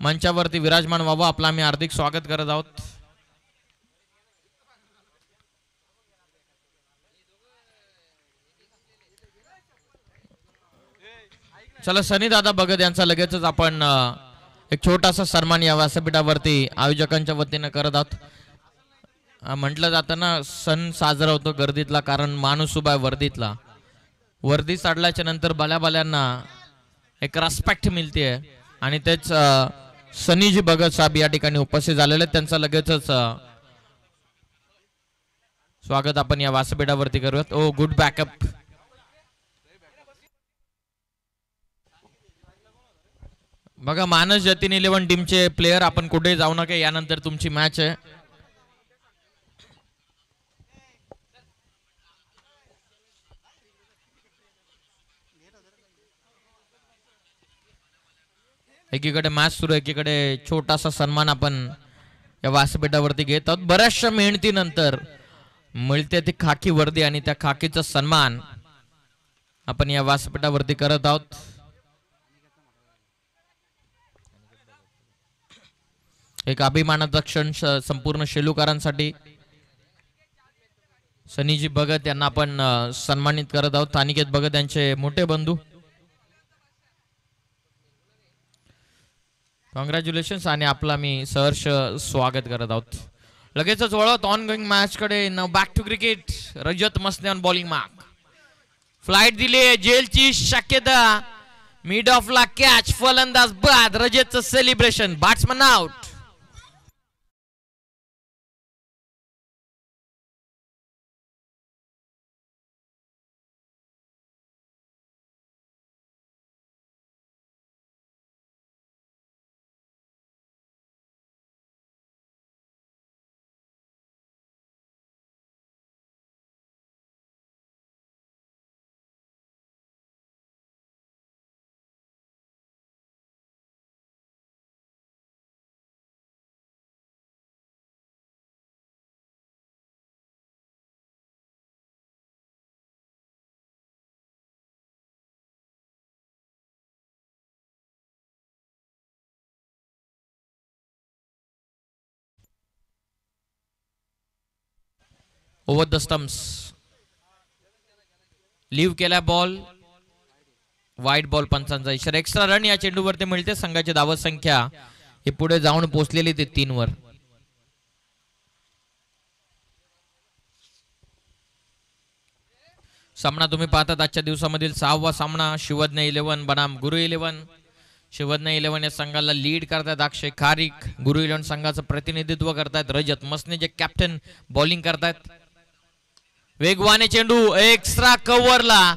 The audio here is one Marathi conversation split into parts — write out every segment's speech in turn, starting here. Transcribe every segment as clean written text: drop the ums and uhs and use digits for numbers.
मंचावरती विराजमान व्हावं आपलं आम्ही हार्दिक स्वागत करत आहोत. चला सनी दादा भगत यांचा लगेचच आपण एक छोटासा सन्मान या व्यासपीठावरती आयोजकांच्या वतीने करत आहोत. म्हटलं जातं ना सण साजरा होतो गर्दीतला, कारण माणूस उभा आहे वर्दीतला. वर्दी चढल्याच्या नंतर भल्याभल्यांना एक रेस्पेक्ट मिळते आणि तेच सनीजी भगत साहेब या ठिकाणी उपस्थित झालेले, त्यांचं लगेचच स्वागत आपण या व्यासपीठावरती करूयात. ओ गुड बॅकअप. बघा मानस जतीन 11 टीमचे प्लेयर आपण कुठे जाऊ नका, यानंतर तुमची मॅच आहे. एकीकडे मॅच सुरू, एकीकडे छोटासा सन्मान आपण या व्यासपीठावरती घेत आहोत. बऱ्याचशा मेहनतीनंतर मिळते ती खाकी वर्दी आणि त्या खाकीचा सन्मान आपण या व्यासपीठावरती करत आहोत. एक अभिमानाचा क्षण संपूर्ण शेलूकारांसाठी. सनीजी भगत यांना आपण सन्मानित करत आहोत. अनिकेत भगत यांचे मोठे बंधू. कॉंग्रॅच्युलेशन्स आणि आपला मी सहर्ष स्वागत करत आहोत. लगेचच वळत ऑन गोईंग मॅच कडे. Back to cricket. रजत मसने ऑन बॉलिंग मार्क. फ्लाइट दिली जेलची शक्यता. मिड ऑफ ला कॅच. फलंदाज बाद. रजतचं celebration. Batsman out. Over the stumps. Leave केला बॉल. Wide ball. पंचांचा इशारा. एक्स्ट्रा रन या चेंडूवरती मिळते. संघाची धावत संख्या ही पुढे जाऊन पोहोचलेली ते 3 वर. सामना तुम्ही पाहतात आजच्या दिवसामधील 6वा सामना. शिवज्ञ 11 बनाम गुरु 11. शिवज्ञ 11 या संघाला लीड करतायत अक्षय खारीक. गुरु 11 संघाचं प्रतिनिधित्व करतायत रजत मसने, जे कॅप्टन बॉलिंग करतायत. वेगवाने चेंडू एक्स्ट्रा कव्हरला.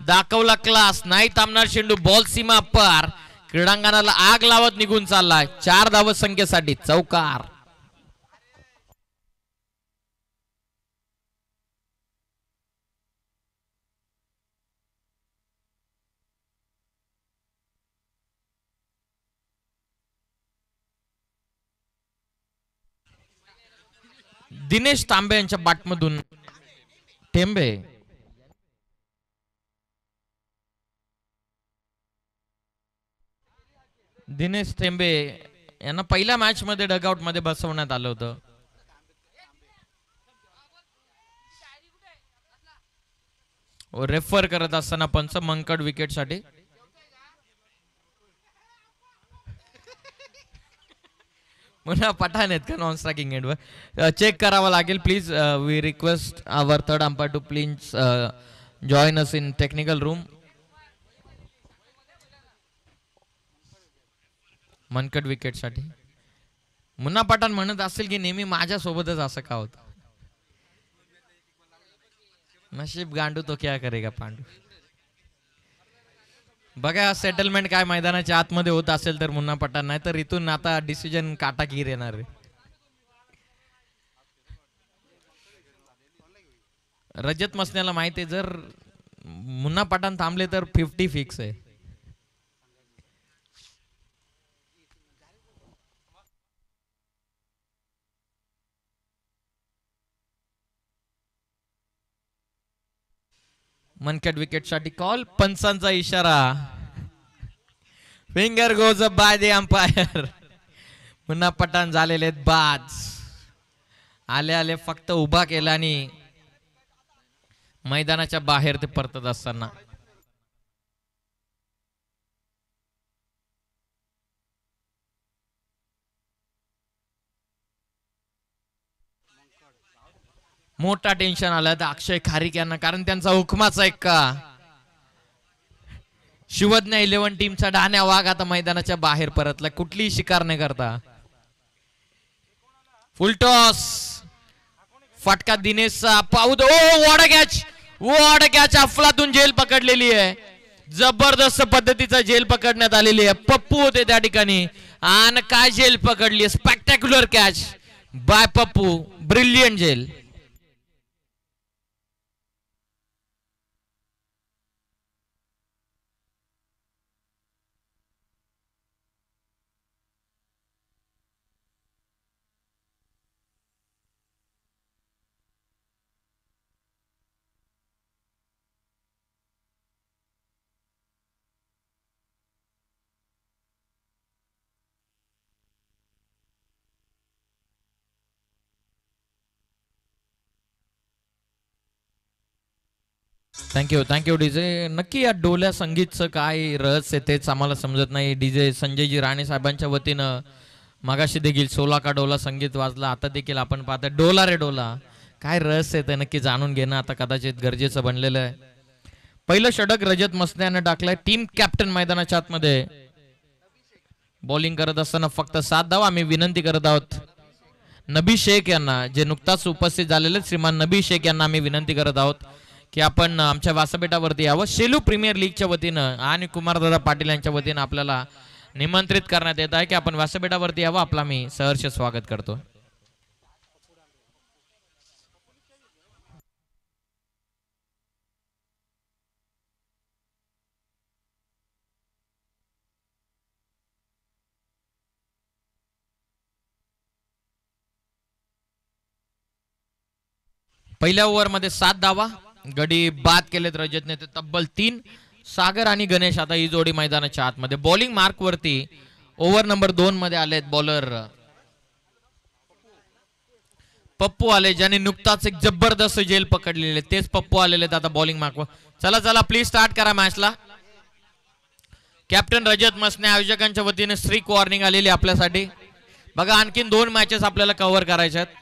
दाखवला क्लास. नाही थांबणार चेंडू. बॉल सीमा पार. क्रीडांगणाला आग लावत निघून चाललाय. 4 धावत संख्येसाठी चौकार. दिनेश तांबे यांच्या बॅटमधून टेंबे. दिनेश टेंबे यांना पहिल्या मॅच मध्ये डगआउट मध्ये बसवण्यात आलं होतं. रेफर करत असताना पंच मंकड विकेट साठी. मुन्ना पठाण आहेत का नॉन स्ट्रायकिंग एंडवर? चेक करावं लागेल please. We request our third umpire to please join us in technical room. Mankad wicket साठी मुन्ना पठाण म्हणत असेल की नेहमी माझ्या सोबतच असं का होतं. नशीब गांडू तो क्या करेगा पांडू. बघा सेटलमेंट काय मैदानाच्या आतमध्ये होत असेल तर मुन्ना पठाण, नाही तर इथून आता डिसिजन काटाकीर येणार आहे. रजत मसन्याला माहिती आहे जर मुन्ना पठाण थांबले तर 50 फिक्स आहे. मनकट विकेट साठी कॉल. पंचांचा इशारा. Finger goes up by the umpire. पुन्हा पठाण झालेले बाज. आले आले फक्त उभा केला आणि मैदानाच्या बाहेर ते परतत असताना मोठा टेन्शन आलं तर अक्षय खारीक यांना, कारण त्यांचा हुकमाचा एक का शिवज्ञ 11 टीमचा डाण्या वाघ आता मैदानाच्या बाहेर परतला, कुठलीही शिकार नाही करता. फुलटॉस फटका दिनेशचा पाऊद. वॉड कॅच अफलातून झेल पकडलेली आहे. जबरदस्त पद्धतीचा झेल पकडण्यात आलेली आहे. पप्पू होते त्या ठिकाणी आणि काय झेल पकडली. Spectacular catch bye Pappu. Brilliant झेल. Thank you DJ. नक्की या डोल्या संगीतचं काय रहस्य तेच आम्हाला समजत नाही. डीजे संजयजी राणे साहेबांच्या वतीनं मागाशी देखील सोला का डोला संगीत वाजला, आता देखील आपण पाहतो डोला रे डोला. काय रहस्य ते नक्की जाणून घेणं आता कदाचित गरजेचं बनलेलं आहे. पहिलं षटक रजत मसने टाकलंय. टीम कॅप्टन मैदानाच्या आतमध्ये बॉलिंग करत असताना फक्त 7 धावा. आम्ही विनंती करत आहोत नबी शेख यांना, जे नुकताच उपस्थित झालेले श्रीमान नबी शेख यांना आम्ही विनंती करत आहोत की आपण आमच्या व्यासपीठावरती यावं. शेलू प्रीमियर लीगच्या वतीनं आणि कुमारदादा पाटील यांच्या वतीनं आपल्याला निमंत्रित करण्यात येत आहे की आपण व्यासपीठावरती यावं. आपला मी सहर्ष स्वागत करतो. पहिल्या ओव्हरमध्ये 7 धावा. गडी बाद केलेत रजतने ते तब्बल 3. सागर आणि गणेश आता ही जोडी मैदानाच्या आतमध्ये. बॉलिंग मार्क वरती ओव्हर नंबर 2 मध्ये आलेत बॉलर पप्पू आले, ज्याने नुकताच एक जबरदस्त झेल पकडलेले. तेच पप्पू आलेले आता बॉलिंग मार्क वर. चला प्लीज स्टार्ट करा मॅचला. कॅप्टन रजत मसने आयोजकांच्या वतीने स्ट्रिक वॉर्निंग आलेली आपल्यासाठी. बघा आणखीन 2 मॅचेस आपल्याला कव्हर करायच्या आहेत.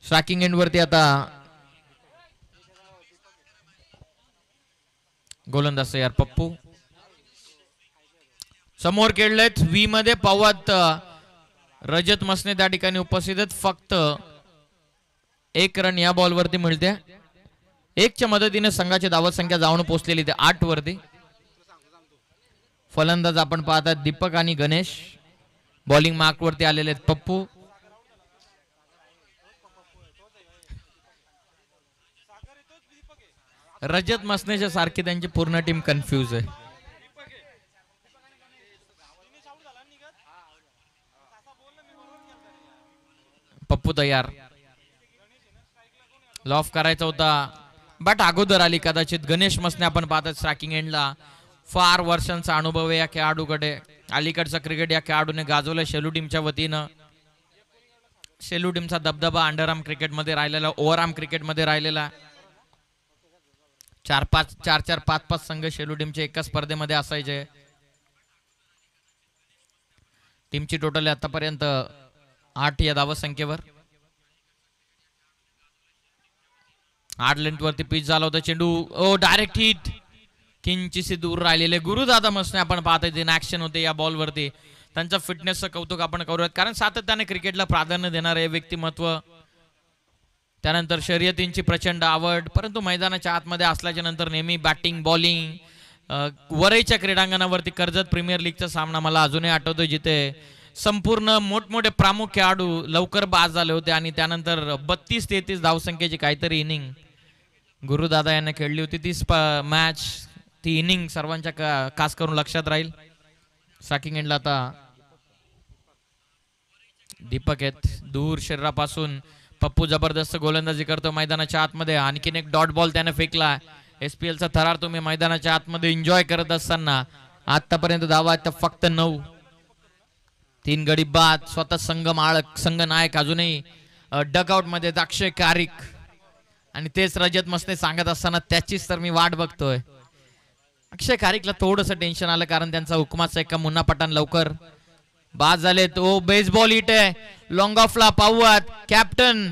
स्ट्रायकिंग एंड वरती आता गोलंदाज तयार पप्पू. समोर खेळलेत व्ही मध्ये पावत रजत मसने त्या ठिकाणी उपस्थित आहेत. फक्त 1 रन या बॉल वरती मिळते. 1च्या मदतीने संघाची धावत संख्या जाऊन पोहोचलेली ते 8 वरती. फलंदाज आपण पाहतात दीपक आणि गणेश. बॉलिंग मार्क वरती आलेले आहेत पप्पू. रजत मसनेच्या सारखी त्यांची पूर्ण टीम कन्फ्यूज आहे. पप्पू तयार. लॉफ करायचा होता बट अगोदर आली कदाचित. गणेश मसने आपण पाहतात स्ट्रायकिंग एंडला. फार वर्षांचा अनुभव आहे या खेळाडूकडे. अलीकडचा क्रिकेट या खेळाडूने गाजवलं शेलू टीमच्या वतीनं. शेलू टीमचा दबदबा अंडरआर्म क्रिकेटमध्ये राहिलेला, ओव्हरआर्म क्रिकेटमध्ये राहिलेला. 4-4 5-5 संघ शेलू टीमचे एका स्पर्धेमध्ये असायचे. टीमची टोटल आतापर्यंत 8 या धावा संख्येवर. 8 लेंथ वरती पिच झाला होता चेंडू. Direct hit. किंचित दूर राहिलेले गुरुदादा मसने आपण पाहतोय इन ऍक्शन होते या बॉल वरती. त्यांचा फिटनेसचं कौतुक आपण करूयात, कारण सातत्याने क्रिकेटला प्राधान्य देणारे व्यक्तिमत्व. त्यानंतर शर्यतींची प्रचंड आवड, परंतु मैदानाच्या आतमध्ये असल्याच्या नंतर नेहमी बॅटिंग बॉलिंग. वरईच्या क्रीडांगणावरती कर्जत प्रीमियर लीगचा सामना मला अजूनही आठवतो, जिथे संपूर्ण मोठमोठे प्रमुख खेळाडू लवकर बाद झाले होते आणि त्यानंतर 32-33 धावसंख्येची काहीतरी इनिंग गुरुदादा यांना खेळली होती. ती मॅच, ती इनिंग सर्वांच्या खास करून लक्षात राहील. स्ट्रायकिंग एंडला आता दीपक आहेत. दूर शरीरापासून पप्पू जबरदस्त गोलंदाजी करतो मैदानाच्या आतमध्ये. आणखीन एक डॉट बॉल त्याने फेकला. SPL चा थरार तुम्ही मैदानाच्या आतमध्ये एन्जॉय करत असताना आतापर्यंत धावा आहेत फक्त 9. 3 गडी बाद. स्वतः संघ नायक अजूनही डगआउट मध्ये अक्षय कारिक आणि तेच रजत मसने सांगत असताना त्याचीच तर मी वाट बघतोय. अक्षय कारिकला थोडंसं टेन्शन आलं कारण त्यांचा हुकमाचा एका मुन्ना पठाण लवकर बाद झाले. तो बेसबॉल हिट आहे लॉंग ऑफला. पाहूयात कॅप्टन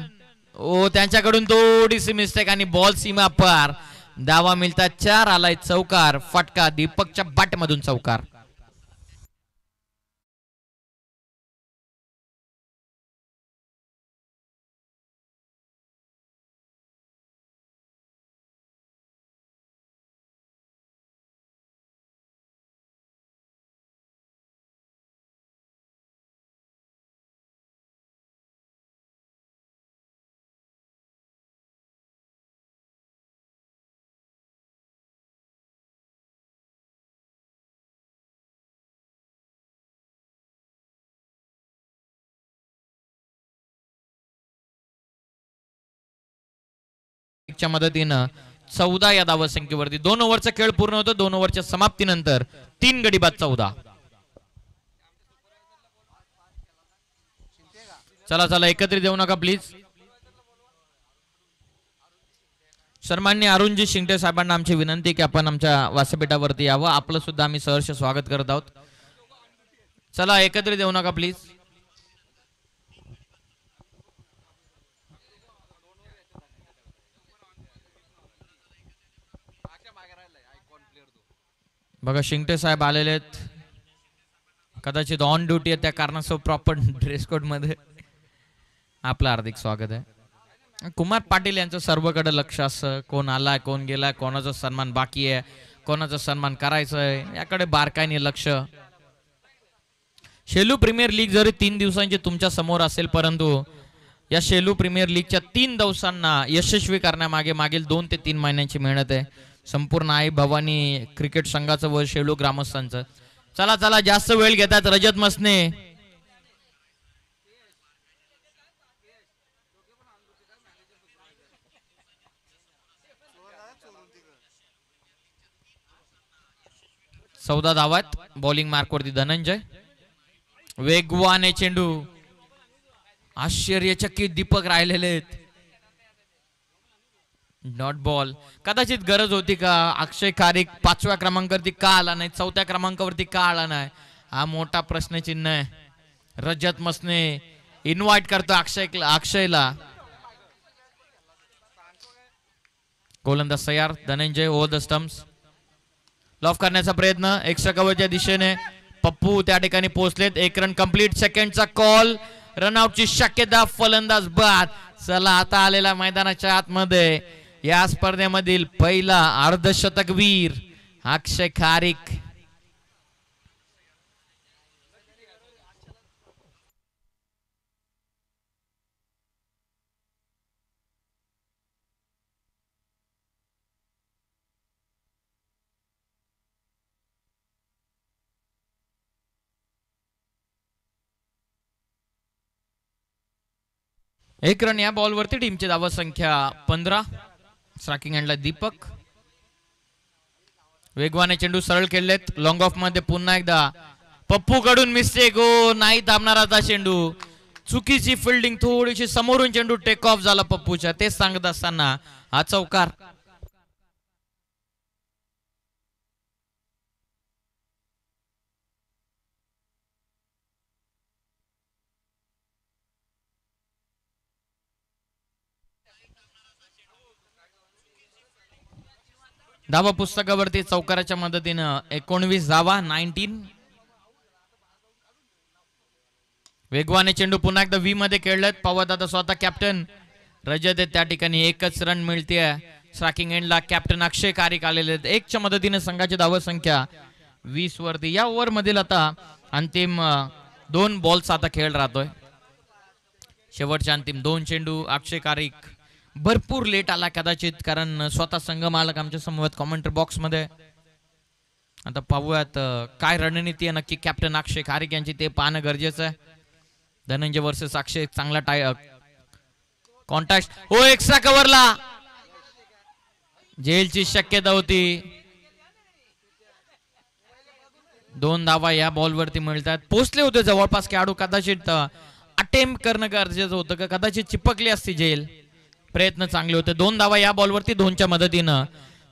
त्यांच्याकडून थोडीशी मिस्टेक आणि बॉल सीमा पार. धावा मिळतात 4. आलाय चौकार. फटका दीपकच्या बॅट मधून चौकार. च्या मदतीनं 14 या धावा संख्येवरती 2 ओव्हरचा खेळ पूर्ण होतो. 2 ओव्हरच्या समाप्तीनंतर 3 गडी बाद 14. चला चला एकत्रित देऊ नका प्लीज. सन्माननीय अरुणजी शिंगटे साहेबांना आमची विनंती की आपण आमच्या व्यासपीठावरती यावं. आपलं सुद्धा आम्ही सहर्ष स्वागत करत आहोत. चला एकत्रित देऊ नका प्लीज. बघा शिंगटे साहेब आलेले आहेत. कदाचित ऑन ड्युटी आहे त्या कारणास्तव प्रॉपर ड्रेस कोड मध्ये आपलं हार्दिक स्वागत आहे. कुमार पाटील यांचं सर्वकडे लक्ष असतं. कोण आलाय कोण गेलाय कोणाचा सन्मान बाकी आहे कोणाचा सन्मान करायचा आहे याकडे बारकाईने लक्ष. शेलू प्रीमियर लीग जरी 3 दिवसांची तुमच्या समोर असेल परंतु या शेलू प्रीमियर लीगच्या 3 दिवसांना यशस्वी करण्यामागे मागील 2 ते 3 महिन्यांची मेहनत आहे संपूर्ण आई भवानी क्रिकेट संघाचं व शेलू ग्रामस्थांचं. चला चला जास्त वेळ घेतात रजत मसने. चौदा धावात बॉलिंग मार्कवरती धनंजय. वेगवान चेंडू. आश्चर्यचकित दीपक राहिलेले आहेत. Not ball. कदाचित गरज होती का अक्षय कारिक 5व्या क्रमांकावरती का आला नाही 4थ्या क्रमांकावरती का आला नाही हा मोठा प्रश्नचिन्ह आहे. रजत मसने इन्व्हाइट करतो अक्षयला. गोलंदाज तयार. Dhananjay over the stumps. Loaf करण्याचा प्रयत्न एक्स्ट्रा कव्हरच्या दिशेने. पप्पू त्या ठिकाणी पोहोचलेत. 1 रन कंप्लीट. सेकंडचा कॉल. रनआउटची शक्यता. फलंदाज बाद. चला आता आलेला मैदानाच्या आतमध्ये या स्पर्धेमधील पहिला अर्धशतकवीर अक्षय कारिक. एक रन या बॉलवरती. टीमची धावा संख्या 15. स्ट्रायकिंग एंडला दीपक. वेगवाने चेंडू सरळ खेळलेत. लॉंग ऑफ मध्ये पुन्हा एकदा पप्पू कडून मिस्टेक. हो नाही थांबणार आता चेंडू. चुकीची फिल्डिंग. थोडीशी समोरून चेंडू टेक ऑफ झाला पप्पूच्या. तेच सांगत असताना हा चौकार. धावा पुस्तकावरती चौकाराच्या मदतीनं 19 धावा. 19. वेगवाने चेंडू पुन्हा एकदा व्ही मध्ये खेळलेत. पवार दादा स्वतः कॅप्टन रजत त्या ठिकाणी 1च रन मिळते. स्ट्रायकिंग एंडला कॅप्टन अक्षय कारिक आलेले आहेत. 1च्या मदतीने संघाची धावा संख्या 20 वरती. या ओव्हर मधील आता अंतिम 2 बॉल्स आता खेळ राहतोय. शेवटच्या अंतिम 2 चेंडू. अक्षय कारिक भरपूर लेट आला कदाचित कारण स्वतः संघ मालक आमच्या समोर कॉमेंट्री बॉक्स मध्ये. आता पाहूयात काय रणनीती आहे नक्की कॅप्टन अक्षय कारिक यांची ते पाहणं गरजेचं आहे. धनंजय वर्सेस अक्षय. चांगला कॉन्टॅक्ट. हो एक्स्ट्रा कव्हरला झेलची शक्यता होती. 2 धावा या बॉलवरती मिळतात. पोचले होते जवळपास खेळाडू, कदाचित अटेम्प्ट करणं गरजेचं होतं का कदाचित चिपकली असती झेल. प्रयत्न चांगले होते. 2 धावा या बॉलवरती 2च्या मदतीनं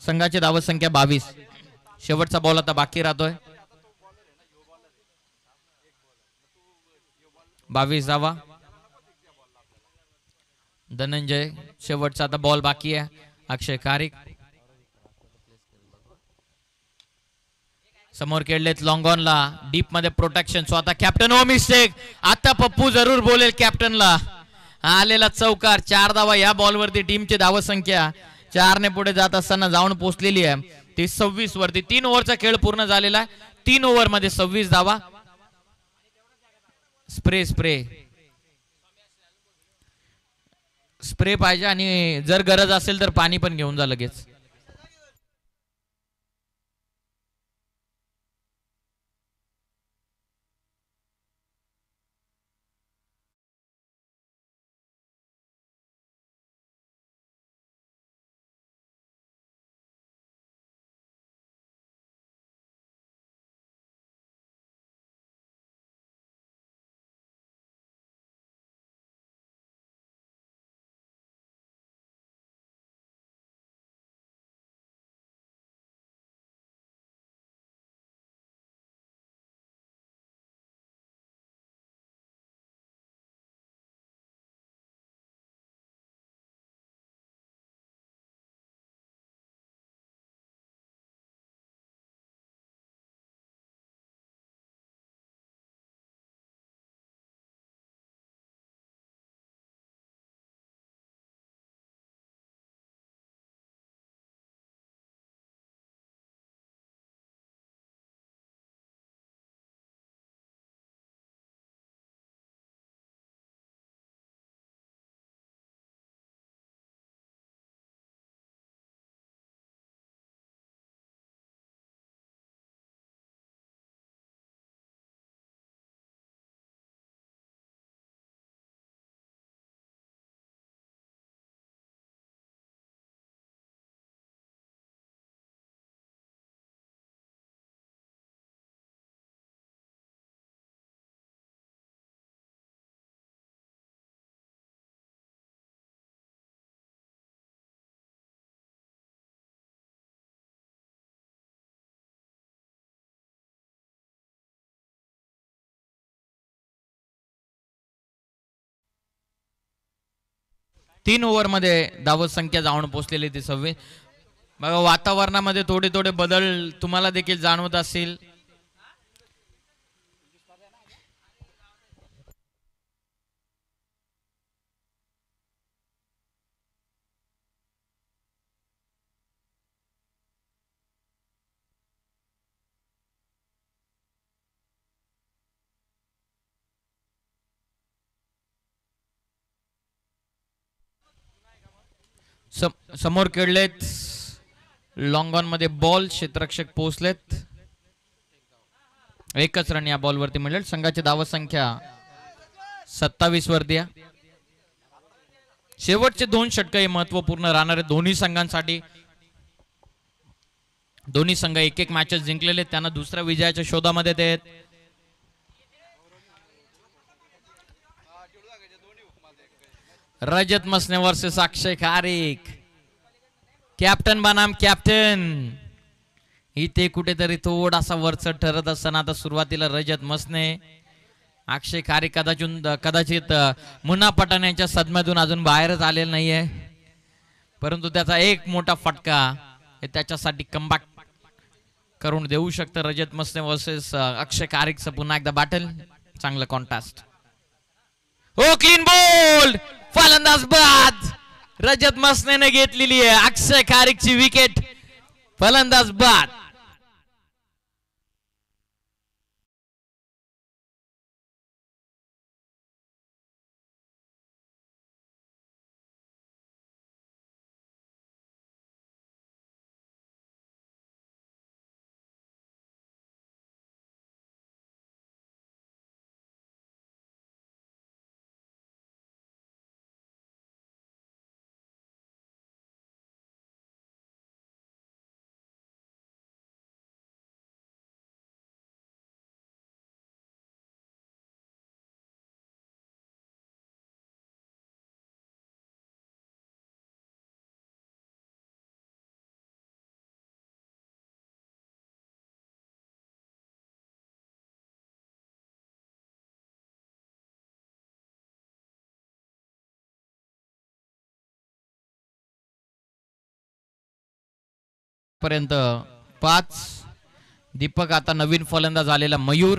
संघाची धावत संख्या 22. शेवटचा बॉल आता बाकी राहतोय. 22 धावा. धनंजय शेवटचा आता बॉल बाकी आहे. अक्षय कारिक समोर खेळलेत लॉंग ऑनला, डीप मध्ये प्रोटेक्शन स्वतः कॅप्टन. ओ मिस्टेक. आता पप्पू जरूर बोलेल कॅप्टनला. आलेला चौकार. 4 धावा या बॉलवरती टीमची धावत संख्या 4 ने पुढे जात असताना जाऊन पोहोचलेली आहे ती 26 वरती. 3 ओव्हरचा खेळ पूर्ण झालेला आहे. 3 ओव्हर मध्ये 26 धावा. स्प्रे स्प्रे स्प्रे पाहिजे आणि जर गरज असेल तर पाणी पण घेऊन जा लगेच. तीन ओव्हर मध्ये धावत संख्या जाऊन पोहोचलेली ती 26. बघा वातावरणामध्ये थोडे थोडे बदल तुम्हाला देखील जाणवत असतील. समोर खेळलेत लॉंग ऑन मध्ये बॉल. क्षेत्ररक्षक पोहोचलेत. एकच रन या बॉल वरती मिळेल. संघाची धावत संख्या 27 वरती. शेवटचे 2 षटक हे महत्वपूर्ण राहणार आहे दोन्ही संघांसाठी. दोन्ही संघ एक एक मॅचेस जिंकलेले, त्यांना दुसऱ्या विजयाच्या शोधामध्ये ते आहेत. रजत मसने वर्सेस अक्षय कारिक. कॅप्टन बनाम कॅप्टन. इथे कुठेतरी थोडासा वरचढ ठरत असताना आता सुरुवातीला रजत मसने, अक्षय कारिक कदाचित मुन्ना पठाण यांच्या सदम्यातून अजून बाहेरच आलेला नाहीये, परंतु त्याचा एक मोठा फटका हे त्याच्यासाठी कमबॅक करून देऊ शकतं. रजत मसने वर्सेस अक्षय कारिकचं पुन्हा एकदा बॅटल. चांगलं कॉन्टेस्ट. हो क्लीन बॉल. फलंदाज बाद. रजत मसने घेतलेली आहे अक्षय कारिकची विकेट. फलंदाज बाद. आतापर्यंत 5. दीपक आता नवीन फलंदाज आलेला मयूर.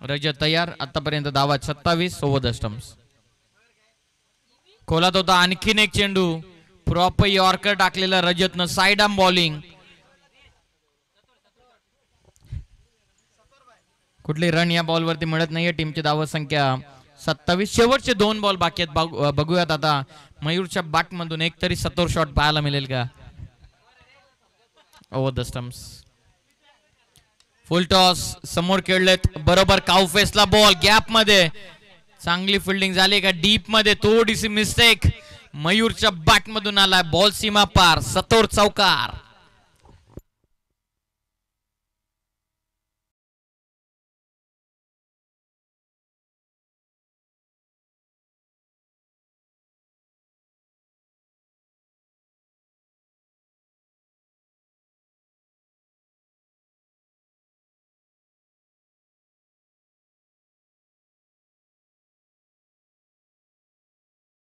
रजत तयार. आतापर्यंत धावा 27 ओव्हर द स्टंप्स. खोलात होता आणखीन एक चेंडू. प्रॉपर यॉर्कर टाकलेला रजतनं. Side arm bowling. कुठली रन या बॉलवरती मिळत नाहीये. टीमची धावा संख्या 27. शेवटचे 2 बॉल बाकी आहेत. बघूयात आता मयूरच्या बॅट मधून एक तरी 70 शॉट पाहायला मिळेल का. Over the stumps. Full toss समोर खेळलेत. बरोबर काउफेसला बॉल गॅप मध्ये. चांगली फिल्डिंग झाली का डीप मध्ये. थोडीशी मिस्टेक. मयूरच्या बॅट मधून आलाय. बॉल सीमा पार. सतोर चौकार.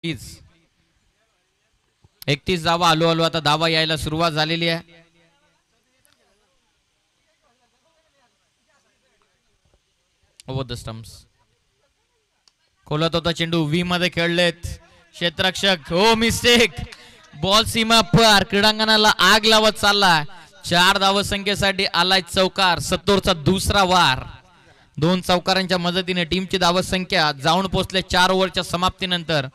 प्लीज 31 धावा. आलो आलो आता धावा यायला सुरुवात झालेली आहे. Over the stumps. खोलत होता चेंडू. व्ही मध्ये खेळलेत क्षेत्ररक्षक. हो मिस्टेक. बॉल सीमा पार. क्रीडांगणाला आग लावत चालला. 4 धावा संख्येसाठी आलाय चौकार. सत्तोरचा दुसरा वार. 2 चौकारांच्या मदतीने टीमची धावा संख्या जाऊन पोहोचले 4 ओव्हरच्या समाप्तीनंतर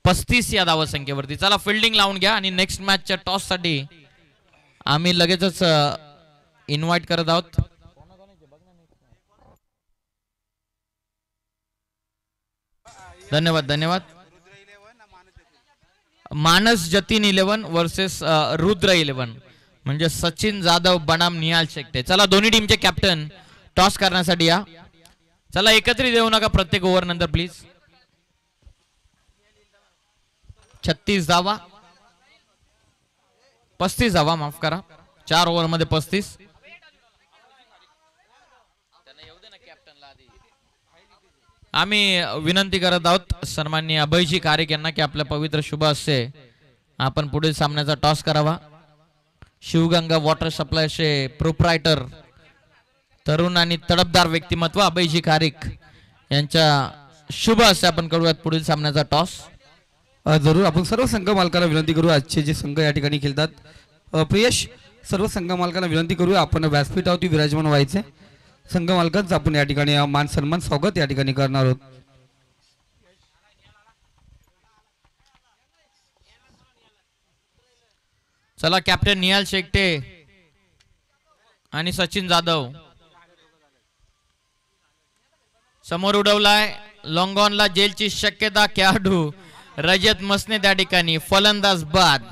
35 या धावा संख्येवरती. चला फिल्डिंग लावून घ्या आणि नेक्स्ट मॅचच्या टॉस साठी आम्ही लगेचच इन्व्हाइट करत आहोत. धन्यवाद धन्यवाद. मानस जतीन 11 वर्सेस रुद्र 11 म्हणजे सचिन जाधव बनाम निहाल शेट्टे. चला दोन्ही टीमचे कॅप्टन टॉस करण्यासाठी या. चला एकत्रित येऊ नका प्रत्येक ओव्हर नंतर प्लीज. 36 धावा. 35 धावा माफ करा. 4 ओव्हर मध्ये 35. आम्ही विनंती करत आहोत सन्माननीय अभयजी खारीक यांना की आपल्या पवित्र शुभ हस्ते आपण पुढील सामन्याचा टॉस करावा. शिवगंगा वॉटर सप्लायचे प्रोप्रायटर तरुण आणि तडफदार व्यक्तिमत्व अभयजी खारीक यांच्या शुभ हस्ते आपण करूयात पुढील सामन्याचा टॉस. जरूर. आपण सर्व संघ मालकांना विनंती करू. आजचे जे संघ या ठिकाणी खेळतात प्रियश सर्व संघ मालकांना विनंती करूया आपण व्यासपीठावरती विराजमान व्हायचे. संघ मालकांचं आपण या ठिकाणी मान सन्मान स्वागत या ठिकाणी करणार आहोत. चला कॅप्टन निहाल शेट्टे आणि सचिन जाधव समोर उडवलाय. लॉंग ऑनला जेलची शक्यता. खेळाडू रजत मसने त्या ठिकाणी. फलंदाज बाद.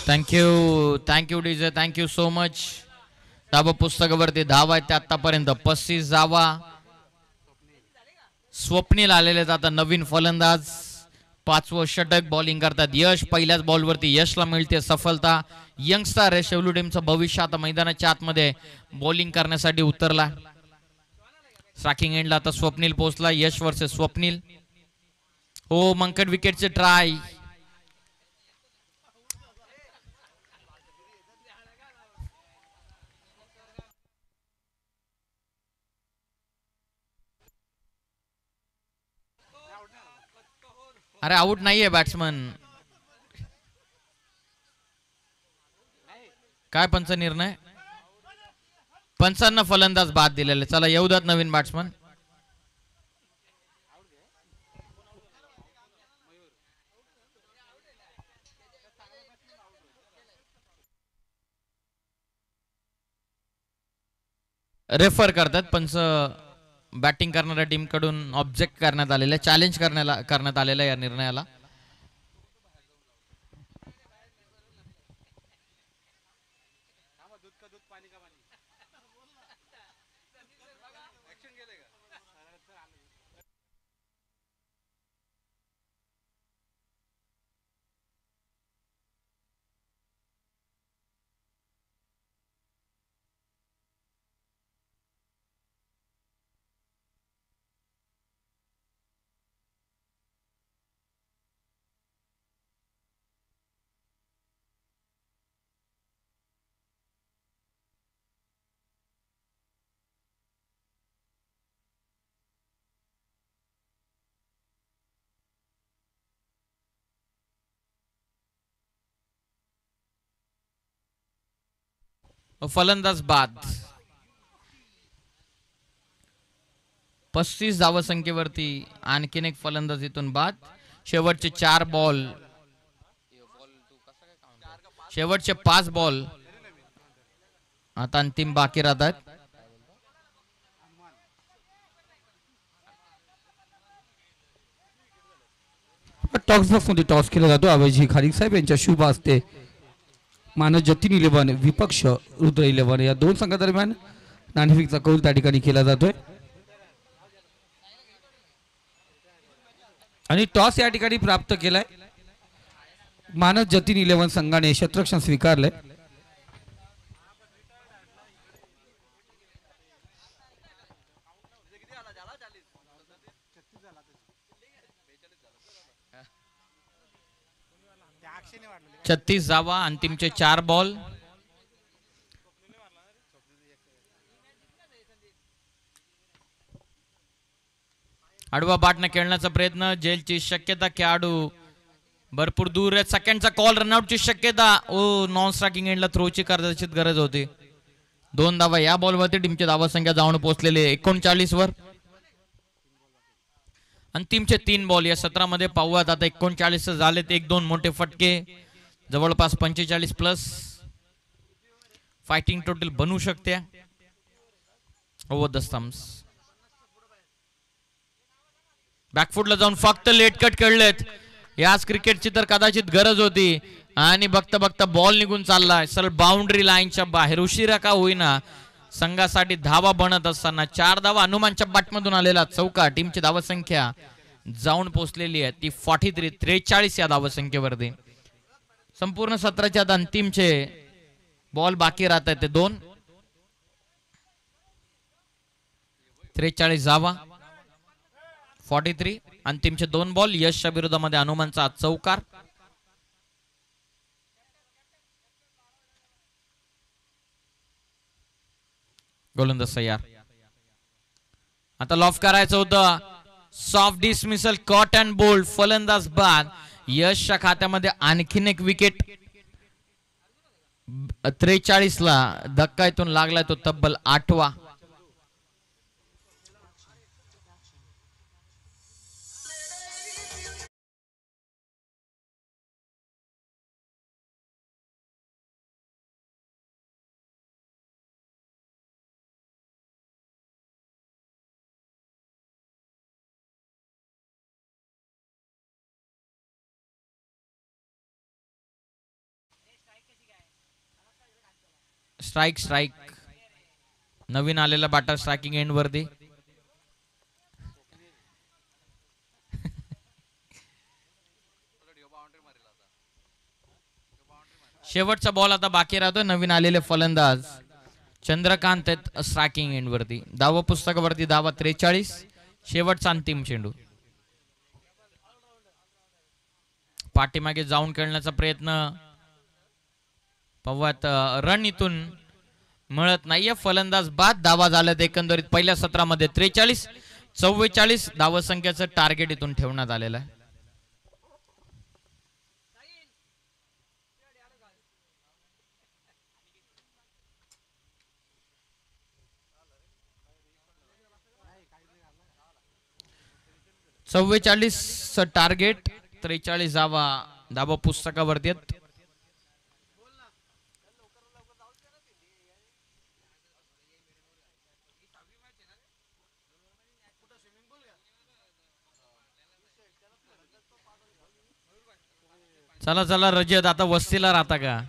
Thank you DJ. Thank you so much. धावा पुस्तकावरती धावा आहेत आतापर्यंत 35 धावा. स्वप्नील आलेले आता नवीन फलंदाज. 5वं षटक बॉलिंग करतात यश. पहिल्याच बॉलवरती यशला मिळते सफलता. यंगस्टर आहे शेवलू टीमचं भविष्य आता मैदानाच्या आतमध्ये बॉलिंग करण्यासाठी उतरला. स्ट्रायकिंग एंडला आता स्वप्नील पोहोचला. यश वर्सेस स्वप्नील. हो मंकड विकेटचे ट्राय. अरे आउट नाहीये बॅट्समन. काय पंच निर्णय. पंचांना फलंदाज बाद दिलेले. चला येऊ द्यात नवीन बॅट्समन. रेफर करतात पंच. बॅटिंग करणाऱ्या टीम कडून ऑब्जेक्ट करण्यात आलेले. चॅलेंज करण्यात आलेला या निर्णयाला. फलंदाज बाद. 35 धावसंख्येवरती आणखीन एक फलंदाज इथून बाद. शेवटचे 4 बॉल, शेवटचे 5 बॉल आता अंतिम बाकी राहतात. टॉस बॉक्समध्ये टॉस केला जातो. अभयजी खारीक साहेब यांच्या शुभ हस्ते मानस जतीन 11 विपक्ष रुद्र 11 या दोन संघादरम्यान नाणेफेकचा कौल त्या ठिकाणी केला जातोय आणि टॉस या ठिकाणी प्राप्त केलाय. मानस जतीन 11 संघाने क्षेत्ररक्षण स्वीकारलंय. छत्तीस धावा, अंतिमचे 4 बॉल. आडवा बाटने खेळण्याचा प्रयत्न, जेलची शक्यता, खेळाडू भरपूर दूर आहे. सेकंडचा कॉल, रनआउटची शक्यता. ओ, नॉन स्ट्रायकिंग एंडला थ्रोची कदाचित गरज होती. 2 धावा या बॉलवरती टीमची धावा संख्या जाऊन पोहोचलेली 39 वर. अंतिमचे 3 बॉल या सत्रामध्ये पाहूयात. आता 39 झालेत. 1-2 मोठे फटके, जवळपास 45 प्लस फायटिंग टोटल बनू शकते ओव्हर द स्टंप्स. बॅकफुटला जाऊन फक्त लेट कट खेळलेत. याच क्रिकेटची तर कदाचित गरज होती आणि बघता बघता बॉल निघून चाललाय सरळ बाउंड्री लाईनच्या बाहेर. उशिरा का होईना संघासाठी धावा बनत असताना 4 धावा हनुमानच्या बाटमधून आलेला चौका. टीमची धावा संख्या जाऊन पोहोचलेली आहे ती 43 या धावा संख्येवरती. संपूर्ण सत्राच्या अंतिमचे बॉल बाकी राहत आहेत ते 2. 43 धावा, 43. अंतिमचे 2 बॉल. यशच्या विरोधामध्ये हनुमानचा चौकार. गोलंदाज तयार. आता लॉफ करायचं होतं. Soft dismissal, caught and bowled. फलंदाज बाद. यशच्या खात्यामध्ये आणखीन एक विकेट. 43 ला धक्का इथून लागलाय तो तब्बल 8वा. स्ट्राईक नवीन आलेला बॅटर स्ट्रायकिंग एंड वरती. शेवटचा बॉल आता बाकी राहतो. नवीन आलेले फलंदाज चंद्रकांत आहेत स्ट्रायकिंग एंड वरती. धावा पुस्तकावरती धावा 43. शेवटचा अंतिम चेंडू. पाठीमागे जाऊन खेळण्याचा प्रयत्न पवात. रन इथून मिळत नाहीये. फलंदाज बाद. धावा झाल्यात एकंदरीत पहिल्या सत्रामध्ये 43-44 धावा संख्येचं टार्गेट इथून ठेवण्यात आलेलं आहे. टार्गेट 43 धावा पुस्तकावरती आहेत. चला चला रजत, आता वस्तीला राहता का?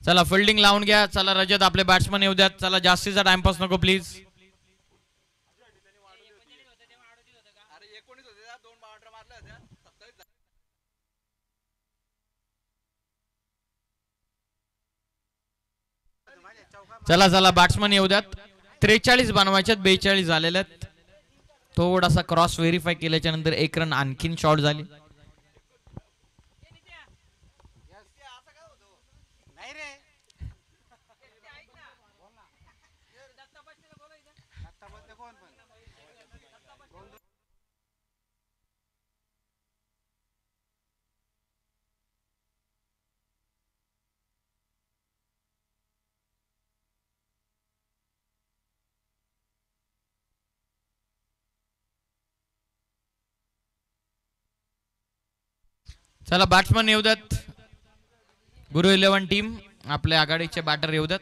चला फिल्डिंग लावून घ्या. चला रजत आपले बॅट्समन येऊ द्यात. चला जास्तीचा टाइमपास नको प्लीज. चला चला बॅट्समन येऊ द्यात. 43 बनवायच्यात, 42 झालेले आहेत. थोडासा क्रॉस व्हेरीफाय केल्याच्या नंतर एक रन आणखीन शॉर्ट झाली. चला बॅट्समन येऊ द्यात. गुरु 11 टीम आपल्या आघाडीचे बॅटर येऊ द्यात.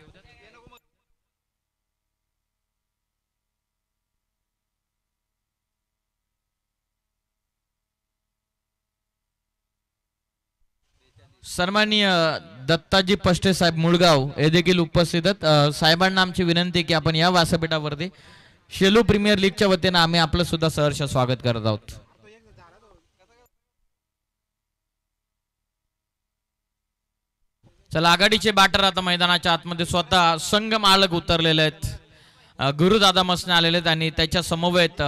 सन्माननीय दत्ताजी पष्टे साहेब मुळगाव हे देखील उपस्थित आहेत. साहेबांना आमची विनंती की आपण या व्यासपीठावरती शेलू प्रीमियर लीगच्या वतीने आम्ही आपलं सुद्धा सहर्ष स्वागत करत आहोत. चला आघाडीचे बॅटर आता मैदानाच्या आतमध्ये स्वतः संघ मालक उतरलेले आहेत. गुरुदादा मसने आलेले आहेत आणि त्याच्या समवेत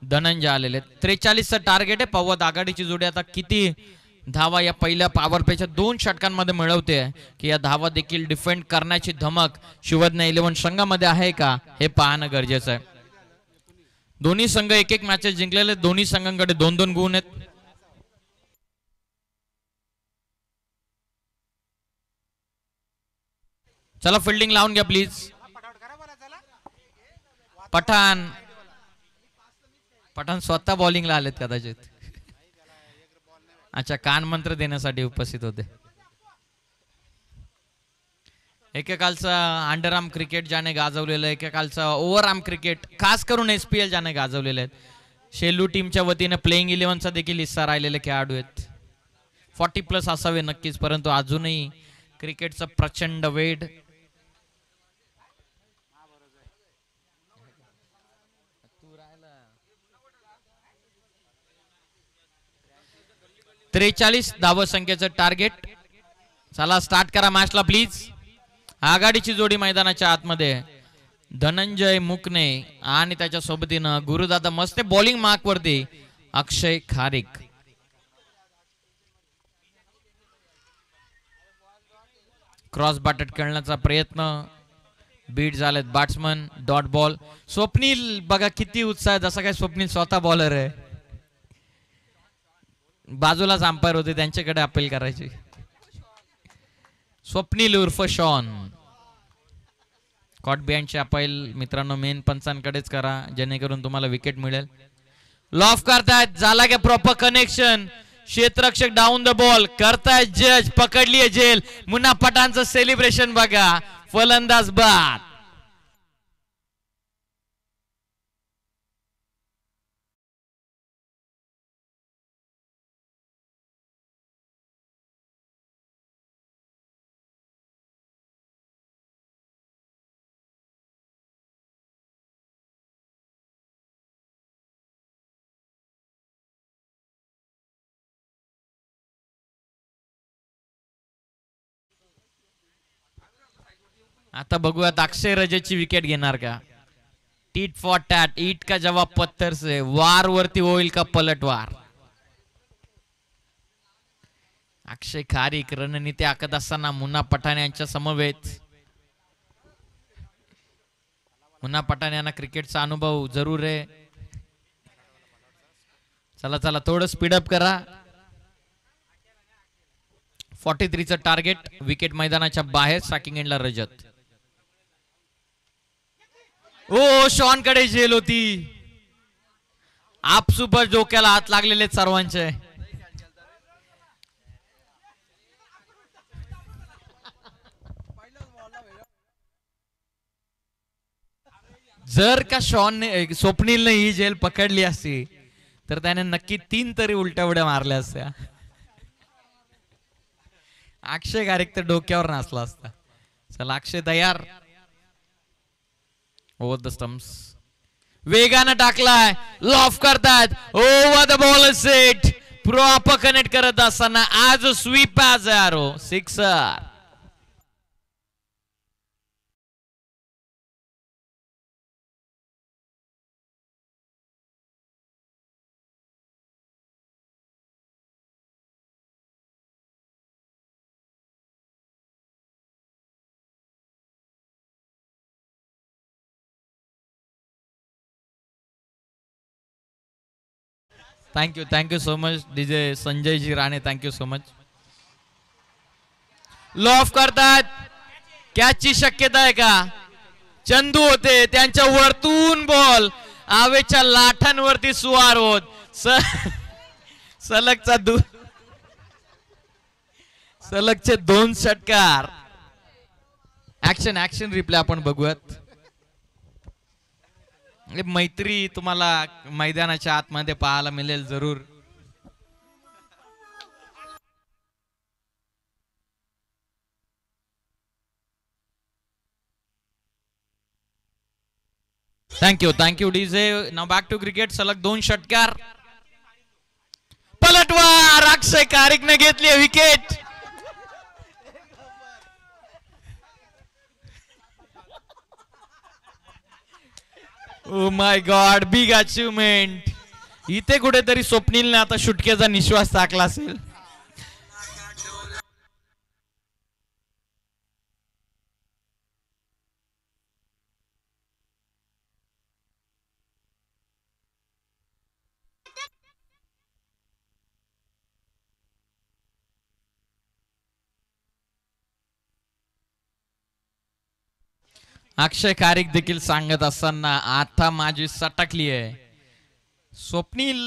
धनंजय आलेले आहेत. 43चं टार्गेट आहे. पवत आघाडीची जोडी आता किती धावा या पहिल्या पॉवर प्लेच्या 2 षटकांमध्ये मिळवते की या धावा देखील डिफेंड करण्याची धमक शिवज्ञ 11 संघामध्ये आहे का हे पाहणं गरजेचं आहे. दोन्ही संघ एक एक मॅचेस जिंकलेले. दोन्ही संघांकडे 2-2 गुण आहेत. चला फिल्डिंग लावून घ्या प्लीज. पठाण स्वतः बॉलिंगला आलेत कदाचित. अच्छा कान मंत्र देण्यासाठी उपस्थित होते. एकेकालचा अंडरआर्म क्रिकेट ज्याने गाजवलेलं आहे, एकेकालचा ओव्हरआर्म क्रिकेट खास करून SPL ज्याने गाजवलेलं आहे. शेलू टीमच्या वतीने प्लेइंग 11चा देखील हिस्सा राहिलेले खेळाडू आहेत. 40+ असावे नक्कीच, परंतु अजूनही क्रिकेटचं प्रचंड वेड. त्रेचाळीस धावसंख्येचं टार्गेट. चला स्टार्ट करा मॅचला प्लीज. आघाडीची जोडी मैदानाच्या आतमध्ये धनंजय मुकणे आणि त्याच्या सोबतीनं गुरुदादा मस्ते. बॉलिंग मार्क वरती अक्षय खारीक. क्रॉस बॅटेड खेळण्याचा प्रयत्न. बीट झालेत बॅट्समन. Dot ball. स्वप्नील बघा किती उत्साह. जसा काय स्वप्नील स्वतः बॉलर आहे. बाजूलाच अंपायर होते त्यांच्याकडे अपील करायची. स्वप्नील उर्फ शॉन. कॉट बिहाइंडचे अपील मित्रांनो मेन पंचांकडेच करा जेणेकरून तुम्हाला विकेट मिळेल. लॉफ करतायत. झाला का प्रॉपर कनेक्शन. क्षेत्ररक्षक डाऊन द बॉल करतायत. जज पकडली जेल. मुन्ना पठाणचं सेलिब्रेशन बघा. फलंदाज बाद. आता बघूयात अक्षय रजेची विकेट घेणार का. Tit for tat. ईट का जवाब पत्थर से. वार वरती होईल का पलटवार. अक्षय खारीक रणनीती आखत असताना मुन्ना पठाण यांच्या समवेत. मुन्ना पठाण यांना क्रिकेटचा अनुभव जरूर आहे. चला चला थोडं स्पीडअप करा. 43चं टार्गेट. विकेट मैदानाच्या बाहेर. सॅकिंग एंडला रजत. ओ शॉन कडे झेल होती. आप सुपर डोक्याला हात लागलेले सर्वांचे. जर का शॉनने स्वप्नीलने ही झेल पकडली असती तर त्याने नक्की 3 तरी उलट्या उड्या मारल्या असत्या. अक्षय खारीक तर डोक्यावर नाचला असता. चला अक्षय तयार. ओव्हर द स्टम्प्स वेगानं टाकलाय. लॉफ करतात. Over the ball set. Proper connect करत असताना आज sweep as arrow. Sixer. Thank you so much DJ Sanjay ji Rane. Thank you so much. Laugh करतात. कॅचची शक्यता आहे का? चंदू होते त्यांच्या वरतून बॉल आवेच्या लाठांवरती सुवार होत सलगचे 2 षटकार. ऍक्शन रिप्ले आपण बघूयात. मैत्री तुम्हाला मैदानाच्या आतमध्ये पाहायला मिळेल जरूर. Thank you DJ. Now back to cricket. सलग 2 षटकार. पलटवार. अक्षय खारीकने घेतली wicket. Oh my god. Big achievement. इथे कुठेतरी स्वप्नीलने आता शुटकेचा निश्वास टाकला असेल. अक्षय खारीक देखील सांगत असताना आता माझी सटकली आहे. स्वप्नील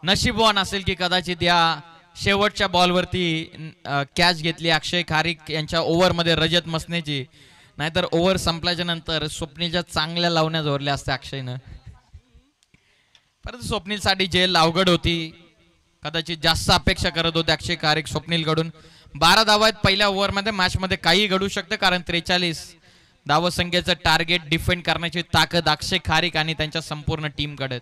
नशीबवान असेल की कदाचित या शेवटच्या बॉलवरती कॅच घेतली अक्षय खारीक यांच्या ओव्हरमध्ये रजत मसनेची. नाहीतर ओव्हर संपल्याच्या नंतर स्वप्नीलच्या चांगल्या लावण्या जोरल्या असत्या अक्षयनं. परंतु स्वप्नीलसाठी जेल अवघड होती. कदाचित जास्त अपेक्षा करत होते अक्षय खारीक स्वप्नीलकडून. 12 धावा आहेत पहिल्या ओव्हरमध्ये. मॅचमध्ये काही घडू शकतं कारण 43 धावसंख्येचं टार्गेट डिफेंड करण्याची ताकद अक्षय खारीक आणि त्यांच्या संपूर्ण टीमकडे.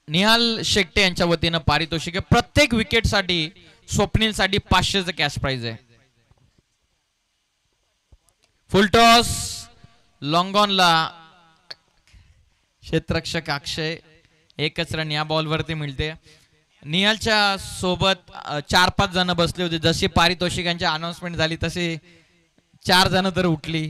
निहाल शेट्टे यांच्या वतीनं पारितोषिक. प्रत्येक विकेटसाठी स्वप्नीलसाठी 500चं कॅश प्राइज आहे. फुलटॉस लॉंग ऑनला क्षेत्ररक्षक अक्षय. 1 रन या बॉलवरती मिळते. निहालच्या सोबत 4-5 जण बसले होते. जशी पारितोषिकांची अनाउन्समेंट झाली तसे 4 जण तर उठली.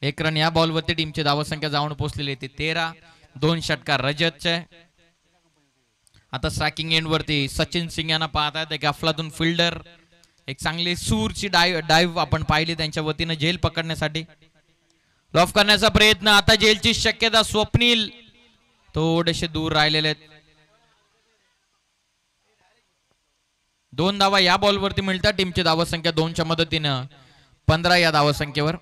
1 रन या बॉलवरती टीमची धावसंख्या जाऊन पोहोचलेली ती 13. 2 षटकार रजतचे. आता स्ट्रायकिंग एंड वरती सचिन सिंग यांना पाहतात. एक अफलातून फिल्डर. एक चांगली सूरची डाईव्ह आपण पाहिली त्यांच्या वतीनं झेल पकडण्यासाठी. लॉफ करण्याचा प्रयत्न. आता जेलची शक्यता. स्वप्नील थोडेसे दूर राहिलेले आहेत. 2 धावा या बॉलवरती मिळतात. टीमची धावसंख्या 2च्या मदतीनं 15 या धावसंख्येवर.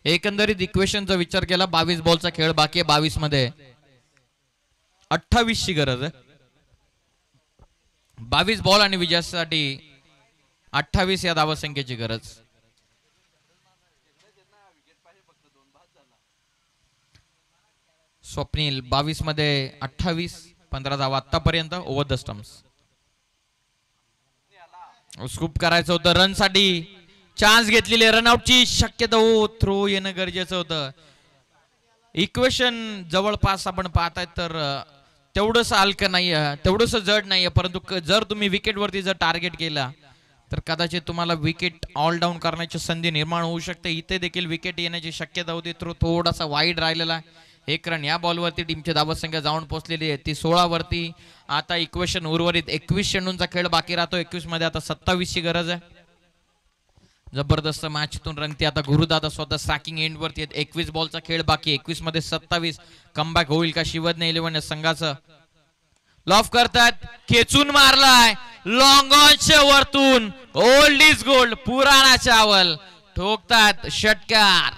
एकंदरीत इक्वेशनचा विचार केला 22 बॉलचा खेळ बाकी आहे. 22 मध्ये 28 ची गरज आहे. 22 बॉल आणि विजयासाठी 28 या धावसंख्येची गरज. स्वप्नील 22 मध्ये 28. 15 धावा आतापर्यंत ओव्हर द स्टम्प्स. स्कूप करायचं होतं रनसाठी. चान्स घेतलेली. रनआउटची शक्यता. हो थ्रो येणं गरजेचं होतं. इक्वेशन जवळपास आपण पाहताय तर तेवढंच हलकं नाहीये. तेवढंच जड नाहीये. परंतु जर तुम्ही विकेटवरती जर टार्गेट केला तर कदाचित तुम्हाला विकेट ऑल डाऊन करण्याची संधी निर्माण होऊ शकते. इथे देखील विकेट येण्याची शक्यता होती. थ्रो थोडासा वाईड राहिलेला. 1 रन या बॉलवरती टीमची धावसंख्या जाऊन पोहोचलेली आहे ती 16 वरती. आता इक्वेशन उर्वरित 21 चेंडूंचा खेळ बाकी राहतो. 21 मध्ये आता 27 ची गरज आहे. जबरदस्त मॅचतून रंगती. आता गुरुदादा स्वतः स्ट्रायकिंग एंड वरती आहेत. 21 बॉलचा खेळ बाकी. 21 मध्ये 27. कमबॅक होईल का शिवज्ञ 11 संघाचं. लॉफ करतात. खेचून मारलाय. लॉंग ऑनच्या वरतून ओल्ड इज गोल्ड पुराणा चावल ठोकतात षटकार.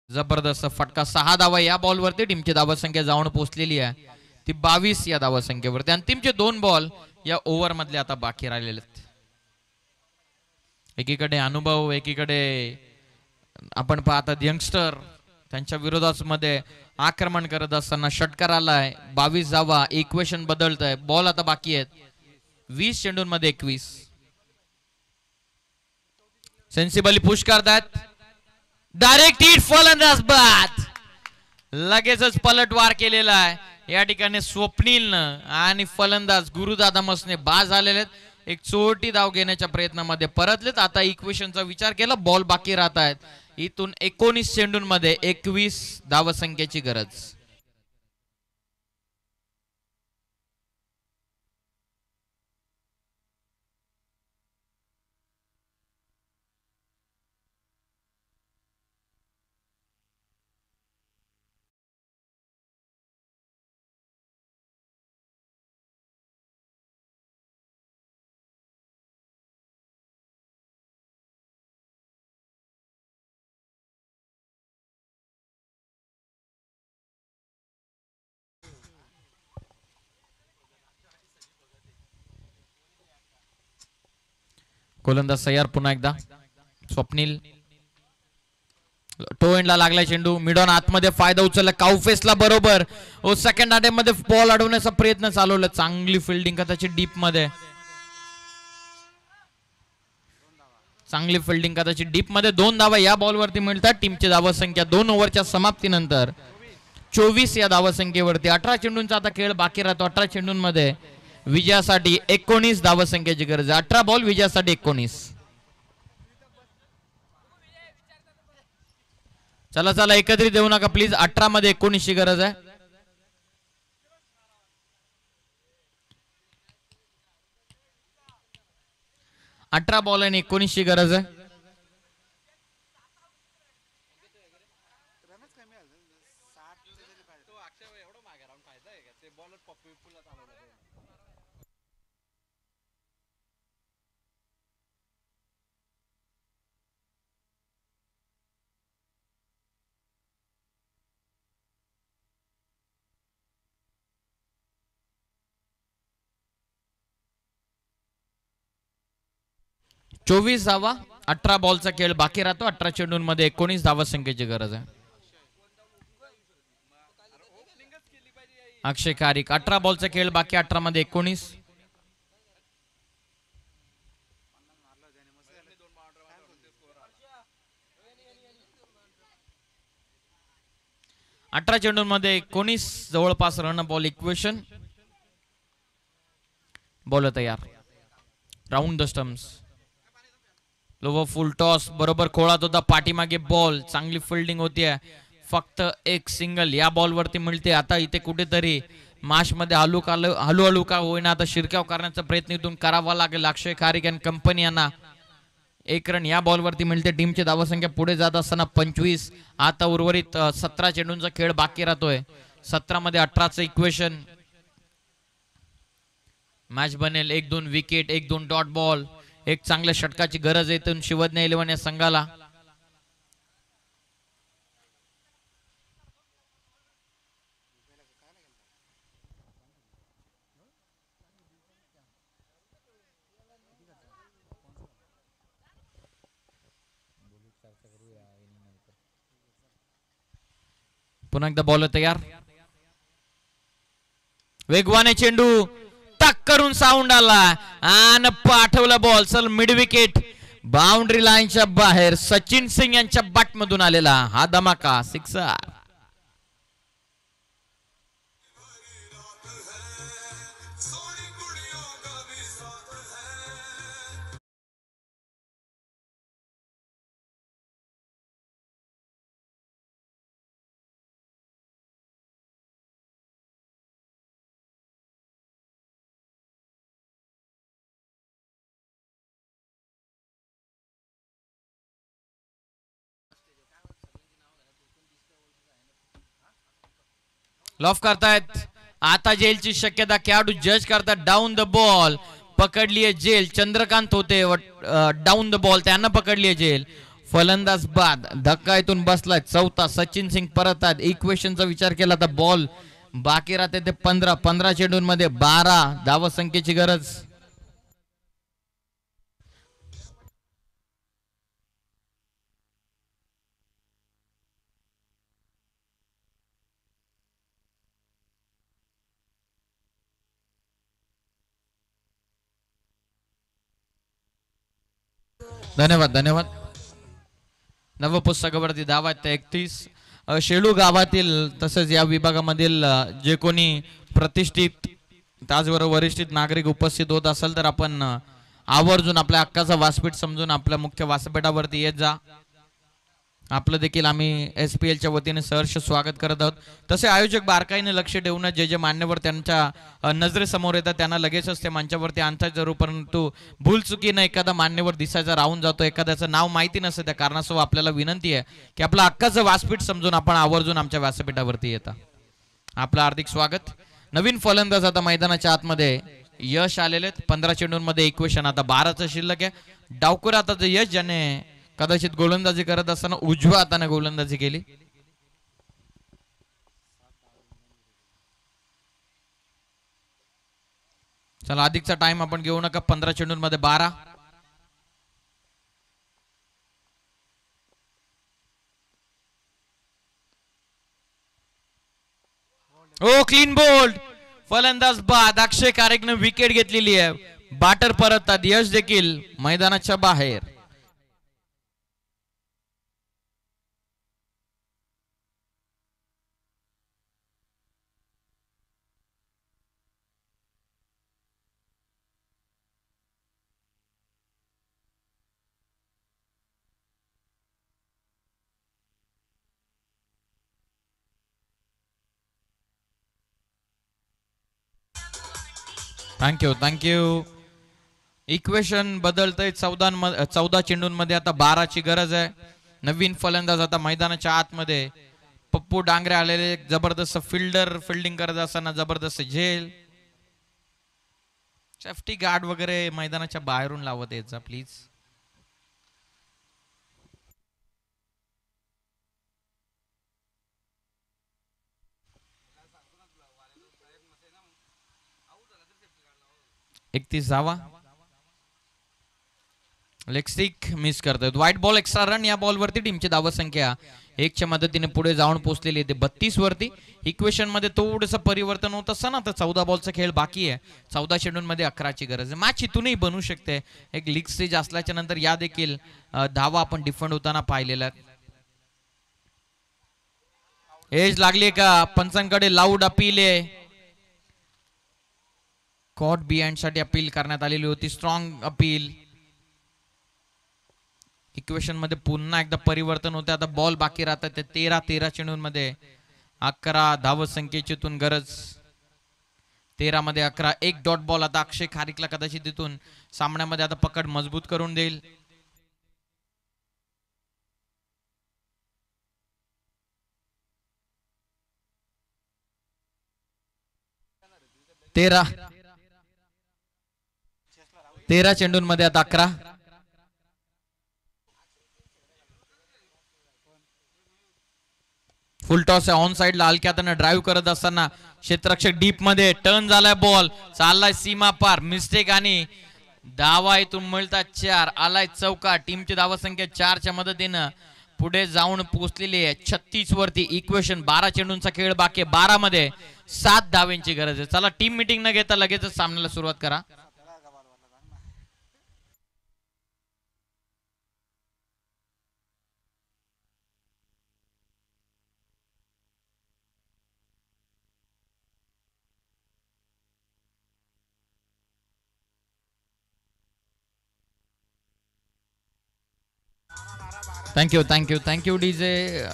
जबरदस्त फटका. 6 धावा या बॉलवरती. टीमची धावा संख्या जाऊन पोहोचलेली आहे ती 22 या धावा संख्येवरती. आणि टीमचे 2 बॉल या ओव्हर मधले आता बाकी राहिलेले आहेत. एकीकडे अनुभव, एकीकडे आपण पाहतात यंगस्टर, त्यांच्या विरोधामध्ये आक्रमण करत असताना षटकार आलाय. 22 धावा. इक्वेशन बदलत आहे. बॉल आता बाकी आहेत 20 चेंडूंमध्ये 21. सेन्सिबली पुश करतात. डायरेक्ट हिट फलंदाज बाद. लगेचच पलटवार केलेला आहे या ठिकाणी स्वप्नीलनं आणि फलंदाज गुरुदादा मसने बाद झालेले आहेत. एक चोरटी धाव घेण्याच्या प्रयत्नामध्ये परतलेत. आता इक्वेशनचा विचार केला. बॉल बाकी राहत आहेत. इथून 19 चेंडूंमध्ये 21 धावसंख्येची गरज. गोलंदाज तयार. पुन्हा एकदा स्वप्नील. टो एंडला लागलाय चेंडू. मिडॉन आतमध्ये फायदा उचलला. काउफेसला बरोबर सेकंड अटेम्प्ट मध्ये बॉल अडवण्याचा प्रयत्न चालवला. चांगली फिल्डिंग का त्याची डीप मध्ये. चांगली फिल्डिंग का त्याची डीप मध्ये. 2 धावा या बॉलवरती मिळतात. टीमची धावा संख्या 2 ओव्हरच्या समाप्तीनंतर 24 या धावा संख्येवरती. 18 चेंडूंचा आता खेळ बाकी राहतो. 18 चेंडूंमध्ये विजयासाठी 19 धावा संख्येची गरज आहे. 18 बॉल विजयासाठी 19. चला चला एकत्रित देऊ नका प्लीज. 18 मध्ये 19 ची गरज आहे. अठरा बॉल आणि 19 ची गरज आहे. चोवीस धावा. 18 बॉलचा खेळ बाकी राहतो. 18 चेंडूंमध्ये 19 धावा संख्येची गरज आहे. अक्षय कारिक. 18 बॉलचा खेळ बाकी. 18 मध्ये 19. अठरा चेंडूंमध्ये 19 जवळपास रन बॉल इक्वेशन. बॉल तयार. Round the stumps. Lower full toss. बरोबर खोळात होता. पाठीमागे बॉल. चांगली फिल्डिंग होती. फक्त एक सिंगल या बॉल वरती मिळते. आता इथे कुठेतरी माश मध्ये हळूहळू का होईना आता शिरकाव करण्याचा प्रयत्न इथून करावा लागेल अक्षय खारिक आणि कंपनी यांना. 1 रन या बॉल वरती मिळते. टीमची धावसंख्या पुढे जात असताना 25. आता उर्वरित 17 चेंडूंचा खेळ बाकी राहतोय. 17 मध्ये 18चं इक्वेशन. मॅच बनेल. 1-2 विकेट. 1-2 dot ball. एक चांगल्या षटकाची गरज आहे इथून शिवज्ञ 11 या संघाला. पुन्हा एकदा बॉल तयार. वेगवाने चेंडू. टक करून साऊंड आला आणि पाठवला बॉल. चल मिड विकेट. बाउंड्री लाईनच्या बाहेर सचिन सिंग यांच्या बॅट मधून आलेला हा धमाका सिक्सर. लॉफ करतायत. आता जेलची शक्यता, खेळाडू जज करतात. डाऊन द बॉल पकडली आहे जेल. चंद्रकांत होते डाऊन द बॉल, त्यांना पकडली आहे जेल. फलंदाज बाद, धक्का इथून बसलाय. चौथा सचिन सिंग परत आहेत. इक्वेशनचा विचार केला तर बॉल बाकी राहते ते 15 चेंडूंमध्ये 12 धाव संख्येची गरज. धन्यवाद धन्यवाद. नवपुस्तकावरती धावा आहेत 31. शेलू गावातील तसेच या विभागामधील जे कोणी प्रतिष्ठित त्याचबरोबर वरिष्ठित नागरिक उपस्थित होत असेल तर आपण आवर्जून आपल्या हक्काचा व्यासपीठ समजून आपल्या मुख्य व्यासपीठावरती येत जा. आपलं देखील आम्ही SPLच्या वतीने सहर्ष स्वागत करत आहोत. तसे आयोजक बारकाईने लक्ष ठेवून जे जे मान्यवर त्यांच्या नजरेसमोर येतात त्यांना लगेचच ते मंचावरती आणतात जरूर, परंतु भूलचुकीनं एखादा मान्यवर दिसायचा राहून जातो, एखाद्याचं नाव माहिती नसतं, त्या कारणासह आपल्याला विनंती आहे की आपलं हक्काचं व्यासपीठ समजून आपण आवर्जून आमच्या व्यासपीठावरती येता. आपलं हार्दिक स्वागत. नवीन फलंदाज आता मैदानाच्या आतमध्ये यश आलेले आहेत. 15 चेंडूंमध्ये इक्वेशन आता 12चं शिल्लक आहे. डावकर आता यश ज्याने कदाचित गोलंदाजी करत असताना उजव्या हाताने गोलंदाजी केली. चला अधिकचा टाइम आपण घेऊ नका. 15 चेंडूंमध्ये 12. ओ क्लीन बोल्ड. फलंदाज बाद. अक्षय कारेकने विकेट घेतलेली आहे. बॅटर परततात. यश देखील मैदानाच्या बाहेर. थँक्यू. इक्वेशन बदलतंय. 14 चेंडूंमध्ये आता 12ची गरज आहे. नवीन फलंदाज आता मैदानाच्या आतमध्ये पप्पू डांगरे आलेले. जबरदस्त फिल्डिंग करत असताना जबरदस्त झेल. सेफ्टी गार्ड वगैरे मैदानाच्या बाहेरून लावत यायचा प्लीज. एकतीस धावा. लेग स्टिक मिस करतात. White ball extra run. या बॉलवरती टीमची धावा संख्या 1च्या मदतीने पुढे जाऊन पोहोचलेली आहे 32 वरती. इक्वेशन मध्ये थोडंसं परिवर्तन होत असताना तर 14 बॉलचा खेळ बाकी आहे. 14 चेंडूंमध्ये 11ची गरज आहे. मॅच इथूनही बनू शकते. एक लीग स्टेज असल्याच्या नंतर या देखील धावा आपण डिफेंड होताना पाहिलेल्या. एज लागली का? पंचांकडे लाऊड अपील आहे. कॉट बिहाइंड साठी अपील करण्यात आलेली होती. Strong appeal. इक्वेशन मध्ये पुन्हा एकदा परिवर्तन होते. आता बॉल बाकी राहतात 13 चेंडूंमध्ये 11 धाव संख्येतून गरज. 13 मध्ये 11. एक डॉट बॉल. आता अक्षय खारिकला कदाचित तिथून सामन्यामध्ये आता पकड मजबूत करून देईल. तेरा चेंडूंमध्ये आता 11. फुल टॉस आहे. ऑन साइडला हलक्या हाताने ड्राईव्ह करत असताना क्षेत्ररक्षक डीप मध्ये टर्न झालाय. बॉल चाललाय सीमा पार. मिस्टेक आणि धावा इथून मिळतात 4. आलाय चौका. टीमची धावा संख्या 4च्या मदतीनं पुढे जाऊन पोहोचलेली आहे 36 वरती. इक्वेशन 12 चेंडूंचा खेळ बाकी. 12 मध्ये 7 धावेंची गरज आहे. चला टीम मीटिंग न घेता लगेचच सामन्याला सुरुवात करा. Thank you DJ.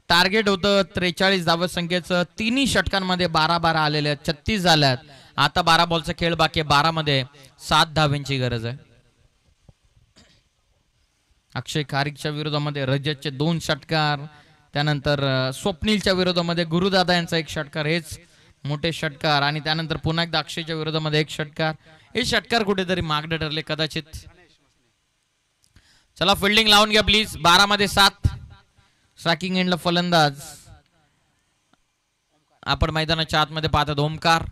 टार्गेट होतं 43 धाव संख्येचं. तिन्ही षटकांमध्ये 12 आलेले आहेत. 36 झाल्यात. आता 12 बॉलचा खेळ बाकी. 12 मध्ये 7 धावेंची गरज आहे. अक्षय खारिकच्या विरोधामध्ये रजतचे 2 षटकार. त्यानंतर स्वप्नीलच्या विरोधामध्ये गुरुदादा यांचा एक षटकार, हेच मोठे षटकार. आणि त्यानंतर पुन्हा एकदा अक्षयच्या विरोधामध्ये एक षटकार. हे षटकार कुठेतरी मागडे ठरले कदाचित. चला फिल्डिंग लावून घ्या प्लीज. 12 मध्ये 7. स्ट्रायकिंग एंडला फलंदाज आपण मैदानाच्या आतमध्ये पाहतात ओमकार.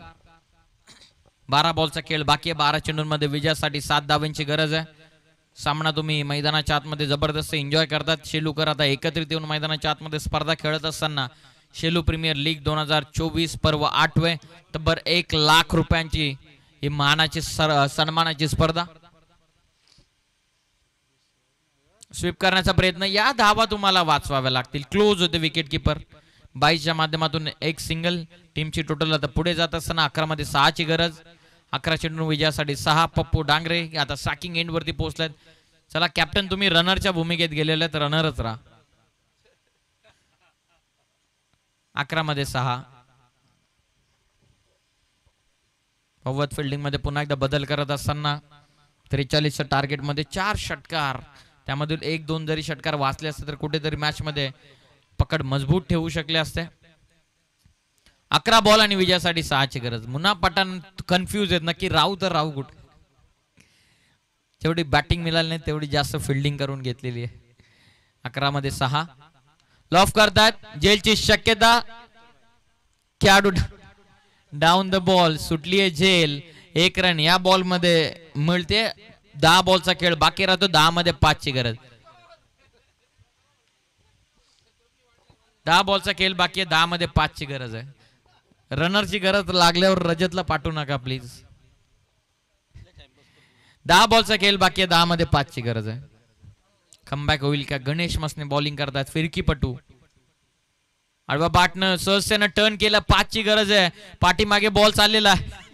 12 बॉलचा खेळ बाकी आहे. 12 चेंडूंमध्ये विजयासाठी 7 धावांची गरज आहे. सामना तुम्ही मैदानाच्या आतमध्ये जबरदस्त एन्जॉय करतात. शेलूकर आता एकत्रित येऊन मैदानाच्या आतमध्ये स्पर्धा खेळत असताना शेलू प्रीमियर लीग 2024 पर्व 8वे तब्बल 1 लाख रुपयांची ही मानाची सन्मानाची स्पर्धा. स्वीप करण्याचा प्रयत्न, या धावा तुम्हाला वाचवाव्या लागतील. क्लोज होते विकेट किपर. 22च्या माध्यमातून एक सिंगल. टीमची टोटल आता पुढे जात असताना 11 मध्ये 6 ची गरज. 11 चेंडू विजयासाठी 6. पप्पू डांगरे आता स्ट्रायकिंग एंड वरती पोहोचलेत. चला कॅप्टन, तुम्ही रनरच्या भूमिकेत गेलेले तर रनरच राहा. 11 मध्ये 6. फॉरवर्ड फिल्डिंग मध्ये पुन्हा एकदा बदल करत असताना 43च्या टार्गेट मध्ये 4 षटकार. त्यामधील 1-2 जरी षटकार वाचले असते तर कुठेतरी मॅच मध्ये पकड मजबूत ठेवू शकले असते. 11 बॉल आणि विजयासाठी 6 ची गरज. मुन्ना पठाण कन्फ्यूज आहेत, नक्की राहू तर राहू कुठे. जेवढी बॅटिंग मिळाली नाही तेवढी जास्त फिल्डिंग करून घेतलेली आहे. 11 मध्ये 6. लॉफ करतात. जेलची शक्यता. खेळाडू डाऊन द बॉल. सुटली आहे जेल. 1 रन या बॉल मध्ये मिळते. 10 बॉलचा खेळ बाकी राहतो. 10 मध्ये 5 ची गरज. 10 बॉलचा खेळ बाकी आहे. 10 मध्ये 5 ची गरज आहे. रनरची गरज लागल्यावर रजतला पाठवू नका प्लीज. 10 बॉलचा खेळ बाकी आहे. 10 मध्ये 5 ची गरज आहे. कमबॅक होईल का? गणेश मसने बॉलिंग करतात. फिरकीपटू आडवा बाटनं सहजतेनं टर्न केलं. 5 ची गरज आहे. पाठीमागे बॉल चाललेला आहे.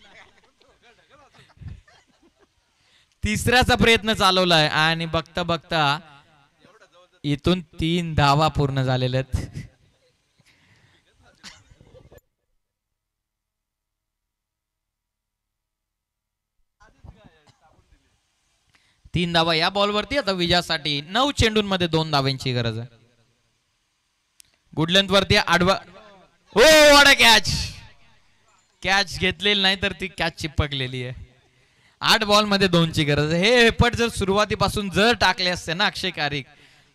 तिसऱ्याचा प्रयत्न चालवलाय आणि बघता बघता इथून 3 धावा पूर्ण झालेल्या आहेत. तीन धावा या बॉलवरती. आता विजयासाठी 9 चेंडूंमध्ये 2 धावांची गरज आहे. गुडलेंथ वरती आडवा. हो वॉट अ कॅच. कॅच घेतलेली नाही तर ती कॅच चिपकलेली आहे. 8 बॉल मध्ये 2 ची गरज आहे. हे एफर्ट जर सुरुवातीपासून जर टाकले असते ना अक्षय कारिक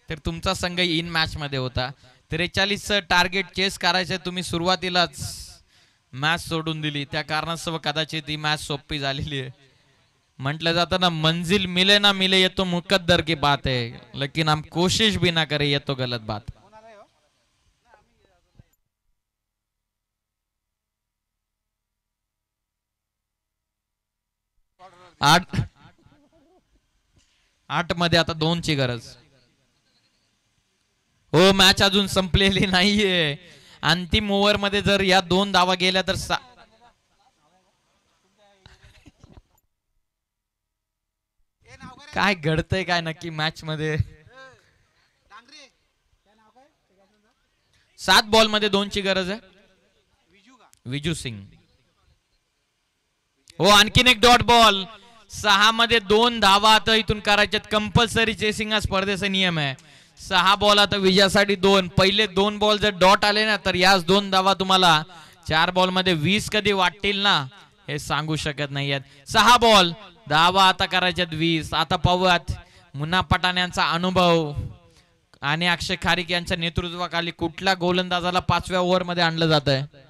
तर तुमचा संघ इन मॅच मध्ये होता. 43चं टार्गेट चेस करायचं तुम्ही सुरुवातीलाच मॅच सोडून दिली. त्या कारणास्तव कदाचित ही मॅच सोपी झालेली आहे. म्हटलं जातं ना, मंजिल मिले ना मिले ये तो मुकद्दर की बात है, लेकिन हम कोशिश भी ना करें ये तो गलत बात. आठ मध्ये आता 2 ची गरज. हो मॅच अजून संपलेली नाहीये. अंतिम ओव्हर मध्ये जर या 2 धावा गेल्या तर काय घडतंय काय नक्की मॅच मध्ये. 7 बॉल मध्ये 2 ची गरज आहे. विजू सिंग. हो आणखीन एक डॉट बॉल. 6 मध्ये 2 धावा आता इथून करायच्यात. कंपल्सरी चेसिंग हा स्पर्धेचा नियम आहे. 6 बॉल आता विजयासाठी 2. पहिले 2 बॉल जर डॉट आले ना तर याच 2 धावा तुम्हाला 4 बॉल मध्ये 20 कधी वाटतील ना हे सांगू शकत नाहीयेत. 6 बॉल धावा आता करायच्यात 20. आता पाहूयात मुन्ना पठाण यांचा अनुभव आणि अक्षय खारिक यांच्या नेतृत्वाखाली कुठल्या गोलंदाजाला 5व्या ओव्हर मध्ये आणलं जात आहे.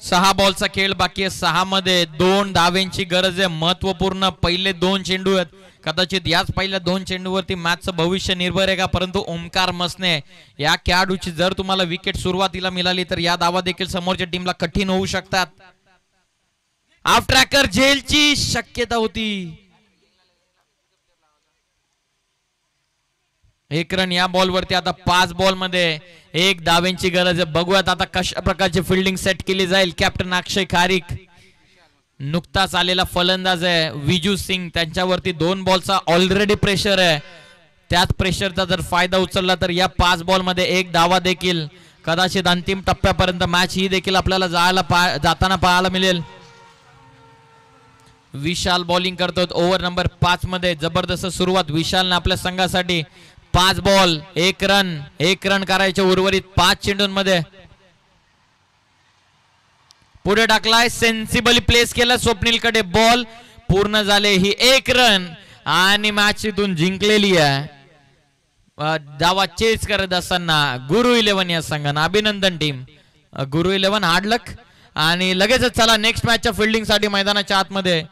सहा बॉलचा खेळ बाकी आहे. 6 मध्ये 2 धावांची गरज आहे. महत्वपूर्ण पहिले 2 चेंडू आहेत. कदाचित याच पहिल्या 2 चेंडूवरती मॅचचं भविष्य निर्भर आहे का. परंतु ओमकार मसने या खेळाडूची जर तुम्हाला विकेट सुरुवातीला मिळाली तर या धावा देखील समोरच्या टीमला कठीण होऊ शकतात. ऑफ ट्रॅकर झेलची शक्यता होती. 1 रन या बॉलवरती. आता 5 बॉल मध्ये 1 धावांची गरज आहे. बघूयात आता कशा प्रकारची फिल्डिंग सेट केली जाईल. कॅप्टन अक्षय खारिक नुकताच आलेला फलंदाज आहे विजू सिंग, त्यांच्यावरती 2 बॉलचा ऑलरेडी प्रेशर आहे. त्याच प्रेशरचा जर फायदा उचलला तर या 5 बॉल मध्ये 1 धावा देखील कदाचित अंतिम टप्प्यापर्यंत मॅच ही देखील आपल्याला जाताना पाहायला मिळेल. विशाल बॉलिंग करतो ओव्हर नंबर 5 मध्ये. जबरदस्त सुरुवात विशालने आपल्या संघासाठी. 5 बॉल 1 रन करायचे उर्वरित 5 चेंडूंमध्ये. पुढे टाकलाय, सेन्सिबली प्लेस केला स्वप्नीलकडे. बॉल पूर्ण झाले, ही 1 रन आणि मॅच इथून जिंकलेली आहे. धावा चेस करत असताना गुरु 11 या संघानं. अभिनंदन टीम. गुरु 11 हार्ड लक. आणि लगेचच चला नेक्स्ट मॅचच्या फिल्डिंग साठी मैदानाच्या आतमध्ये